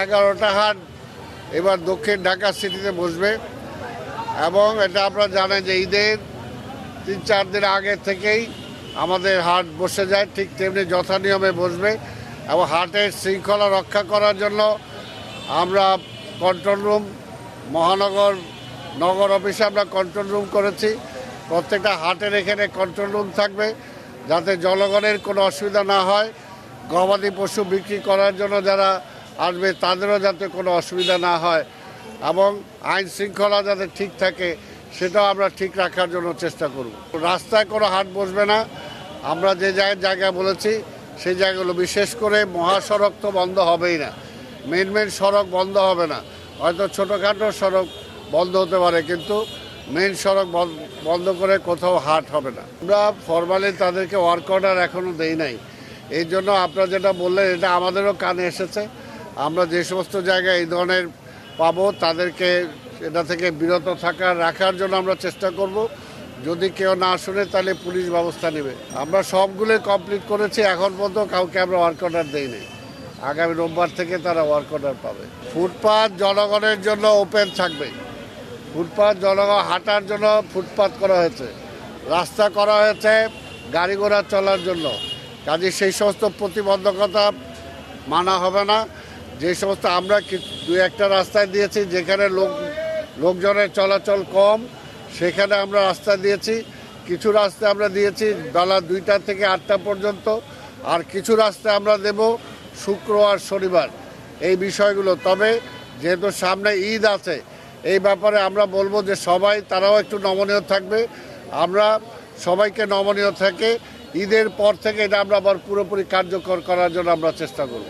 11টা হাট এবার দক্ষিণ ঢাকা সিটিতে বসবে এবং এটা আপনারা জানেন যে ঈদের 3-4 দিন আগে থেকেই আমাদের হাট বসে যায়, ঠিক তেমনি যথানিয়মে বসবে এবং হাটের শৃঙ্খলা রক্ষা করার জন্য আমরা কন্ট্রোল রুম নগর অফিসে আমরা কন্ট্রোল রুম করেছি। প্রত্যেকটা হাটের এখানে কন্ট্রোল রুম থাকবে যাতে জনগণের কোনো অসুবিধা না হয়, গবাদি পশু বিক্রি করার জন্য যারা আসবে তাদেরও যাতে কোনো অসুবিধা না হয় এবং আইন শৃঙ্খলা যাতে ঠিক থাকে সেটাও আমরা ঠিক রাখার জন্য চেষ্টা করব। রাস্তায় কোনো হাট বসবে না, আমরা যে জায়গায় বলেছি সেই জায়গাগুলো, বিশেষ করে মহাসড়ক তো বন্ধ হবেই না, মেন সড়ক বন্ধ হবে না, হয়তো ছোটোখাটো সড়ক বন্ধ হতে পারে কিন্তু মেন সড়ক বন্ধ করে কোথাও হাট হবে না। আমরা ফরমালি তাদেরকে ওয়ার্ক অর্ডার এখনও দেই নাই, এই জন্য আপনারা যেটা বললেন এটা আমাদেরও কানে এসেছে। আমরা যে সমস্ত জায়গায় এই ধরনের পাবো তাদেরকে এটা থেকে বিরত রাখার জন্য আমরা চেষ্টা করব। যদি কেউ না শুনে তাহলে পুলিশ ব্যবস্থা নেবে। আমরা সবগুলোই কমপ্লিট করেছি, এখন পর্যন্ত কাউকে আমরা ওয়ার্ক অর্ডার দেইনি। আগামী রোববার থেকে তারা ওয়ার্ক অর্ডার পাবে। ফুটপাত জনগণের জন্য ওপেন থাকবে, ফুটপাত জনগণ হাঁটার জন্য ফুটপাত করা হয়েছে, রাস্তা করা হয়েছে গাড়ি ঘোড়া চলার জন্য। কাজে সেই সমস্ত প্রতিবন্ধকতা মানা হবে না। যে সমস্ত আমরা 2-1টা রাস্তায় দিয়েছি যেখানে লোকজনের চলাচল কম, সেখানে আমরা রাস্তা দিয়েছি। কিছু রাস্তা আমরা দিয়েছি বেলা 2টা থেকে 8টা পর্যন্ত, আর কিছু রাস্তা আমরা দেব শুক্র আর শনিবার, এই বিষয়গুলো। তবে যেহেতু সামনে ঈদ আছে, এই ব্যাপারে আমরা বলবো যে সবাই তারাও একটু নমনীয় থাকবে। আমরা সবাইকে নমনীয় থেকে ঈদের পর থেকে এটা আমরা আবার পুরোপুরি কার্যকর করার জন্য আমরা চেষ্টা করব।